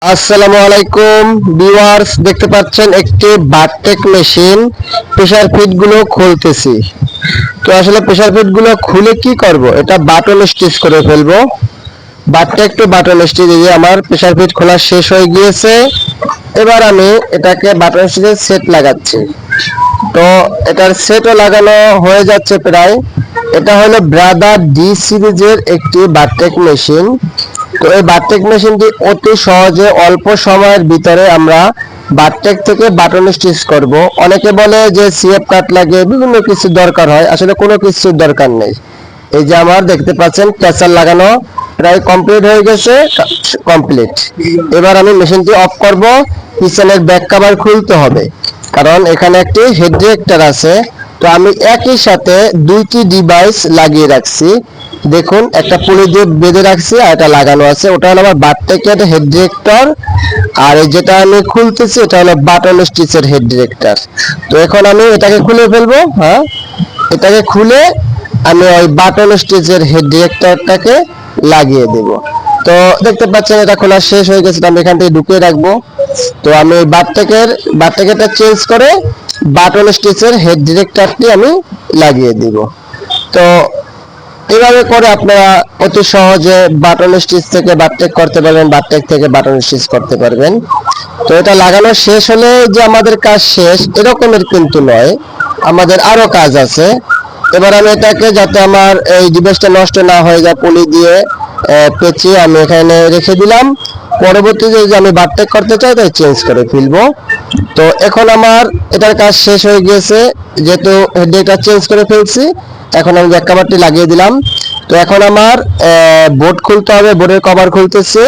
আসসালামু আলাইকুম ভিউয়ার্স, দেখতে পাচ্ছেন একটি বারটেক মেশিন প্রেসার ফিট গুলো খুলতেছি। তো আসলে প্রেসার ফিট গুলো খুলে কি করব, এটা বাটন স্টিচ করে ফেলবো। বারটেক টু বাটন স্টিচ দিয়ে আমার প্রেসার ফিট খোলা শেষ হয়ে গিয়েছে। এবার আমি এটাকে বাটন স্টিচের সেট লাগাচ্ছি। তো এটার সেটও লাগানো হয়ে যাচ্ছে প্রায়। এটা হলো ব্রাদার ডি সিরিজের একটি বারটেক মেশিন। তো এই বারটেক মেশিনটি অতি সহজে অল্প সময়ের ভিতরে আমরা বারটেক থেকে বাটন স্টিচ করব। অনেকে বলে যে সিএফ কাট লাগে, বিভিন্ন কিছু দরকার হয়, আসলে কোনো কিছুর দরকার নেই। এই যে আমার দেখতে পাচ্ছেন ক্যাচার লাগানো প্রায় কমপ্লিট হয়ে গেছে, কমপ্লিট। এবার আমি মেশিনটি অফ করব। পিছনের ব্যাক কভার খুলতে হবে, কারণ এখানে একটি হেড ডিরেক্টর আছে। তো আমি একই সাথে দুইটি ডিভাইস লাগিয়ে রাখছি। দেখুন, একটা পুলি দিয়ে বেঁধে রাখছি আর এটা লাগানো আছে। ওটা হলো আমার বারটেকের হেড ডিরেক্টর, আর এই যেটা আমি খুলতেছি এটা হলো বাটন স্টিচের হেড ডিরেক্টর। তো এখন আমি এটাকে খুলে ফেলবো। হ্যাঁ, এটাকে খুলে আমি ওই বাটন স্টিচের হেড ডিরেক্টরটাকে লাগিয়ে দেব। তো দেখতে পাচ্ছেন এটা খোলা শেষ হয়ে গেছে, আমি এখান থেকে ঢুকিয়ে রাখবো। তো আমি বারটেকেরটা চেঞ্জ করে বাটন স্টিচের হেড ডিরেক্টরটি আমি লাগিয়ে দিব। তো এইভাবে করে আপনারা অতি সহজে বাটন স্টিচ থেকে বারটেক করতে পারবেন, বারটেক থেকে বাটন স্টিচ করতে পারবেন। তো এটা লাগানো শেষ হলে যে আমাদের কাজ শেষ এরকমের কিন্তু নয়, আমাদের আরো কাজ আছে। এবার আমি এটাকে, যাতে আমার এই ডিভাইসটা নষ্ট না হয়ে যায়, পলি দিয়ে পেঁচিয়ে আমি এখানে রেখে দিলাম। পরবর্তীতে যে আমি বারটেক করতে চাই তাই চেঞ্জ করে ফেলবো। তো এখন আমার এটার কাজ শেষ হয়ে গিয়েছে, যেহেতু হেডটা চেঞ্জ করে ফেলছি। এখন আমি ব্যাক কভারটি লাগিয়ে দিলাম। তো এখন আমার বোর্ড খুলতে হবে, বোর্ডের কভার খুলতেছে।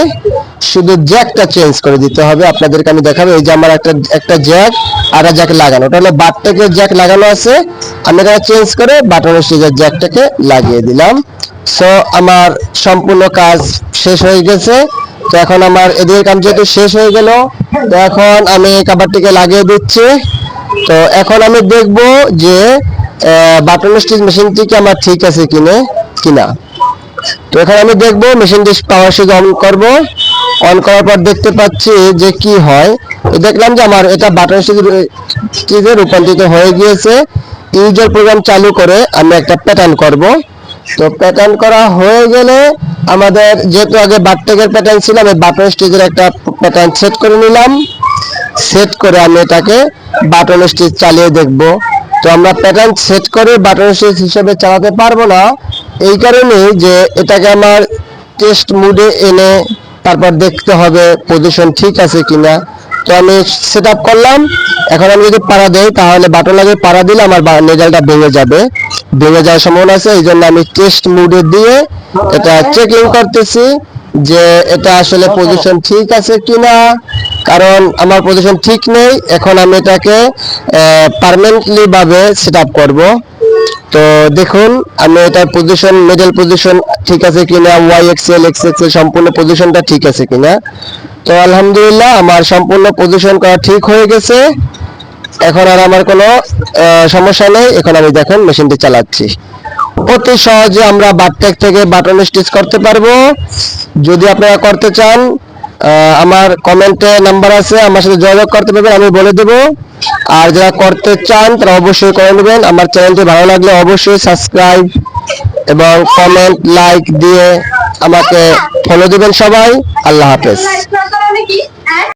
শুধু জ্যাকটা চেঞ্জ করে দিতে হবে, আপনাদেরকে আমি দেখাবো। এই যে আমার একটা জ্যাক আর একটা জ্যাক লাগানো, ওটা হলো বারটেকের জ্যাক লাগানো আছে। আমি এটা চেঞ্জ করে বাটন স্টিচের জ্যাকটাকে লাগিয়ে দিলাম। সো আমার সম্পূর্ণ কাজ শেষ হয়ে গেছে। তো এখন আমার এদিকে কাজ যেহেতু শেষ হয়ে গেল, তো এখন আমি কভারটিকে লাগিয়ে দিচ্ছি। তো এখন আমি দেখব যে বাটন স্টিচ মেশিনটি কি আমার ঠিক আছে কিনা। তো এখানে আমি দেখব, মেশিনটি পাওয়ার সুইচ অন করব। অন করার পর দেখতে পাচ্ছি যে কি হয়। দেখলাম যে আমার এটা বাটন স্টিচে রূপান্তরিত হয়ে গিয়েছে। ইউজার প্রোগ্রাম চালু করে আমি একটা প্যাটার্ন করব। তো প্যাটার্ন করা হয়ে গেলে আমাদের যেহেতু আগে বারটেকের প্যাটার্ন ছিল, আমি বাটন স্টিচের একটা প্যাটার্ন সেট করে নিলাম। সেট করে আমি এটাকে বাটন স্টিচ চালিয়ে দেখব। তো আমরা প্যাটার্ন সেট করে বাটন স্টিচ হিসেবে চালাতে পারবো না, এই কারণে যে এটাকে আমার টেস্ট মুডে এনে তারপর দেখতে হবে পজিশন ঠিক আছে কিনা। তো আমি সেট আপ করলাম। এখন আমি যদি পাড়া দেই, তাহলে বাটন লাগে পাড়া দিলে আমার নেজালটা ভেঙে যাওয়ার সম্ভাবনা আছে। এই জন্য আমি টেস্ট মুডে দিয়ে এটা চেকিং করতেছি যে এটা আসলে পজিশন ঠিক আছে কিনা। কারণ আমার পজিশন ঠিক নেই, এখন আমি এটাকে পার্মানেন্টলি ভাবে সেট আপ করবো। তো দেখুন, আমি এটার পজিশন, মিডল পজিশন ঠিক আছে কিনা, ওয়াই এক্সেল এক্স এক্সেল সম্পূর্ণ পজিশনটা ঠিক আছে কিনা। তো আলহামদুলিল্লাহ আমার সম্পূর্ণ পজিশন করা ঠিক হয়ে গেছে। এখন আর আমার কোনো সমস্যা নেই। এখন আমি দেখুন মেশিনটি চালাচ্ছি। অতি সহজে আমরা বারটেক থেকে বাটন স্টিচ করতে পারবো। যদি আপনারা করতে চান, আমার কমেন্টে নাম্বার আছে, আমার সাথে যোগাযোগ করতে পারবেন, আমি বলে দেব। আর যারা করতে চান তারা অবশ্যই করে নেবেন। আমার চ্যানেলটি ভালো লাগলে অবশ্যই সাবস্ক্রাইব এবং কমেন্ট লাইক দিয়ে আমাকে ফলো দিবেন সবাই। আল্লাহ হাফেজ।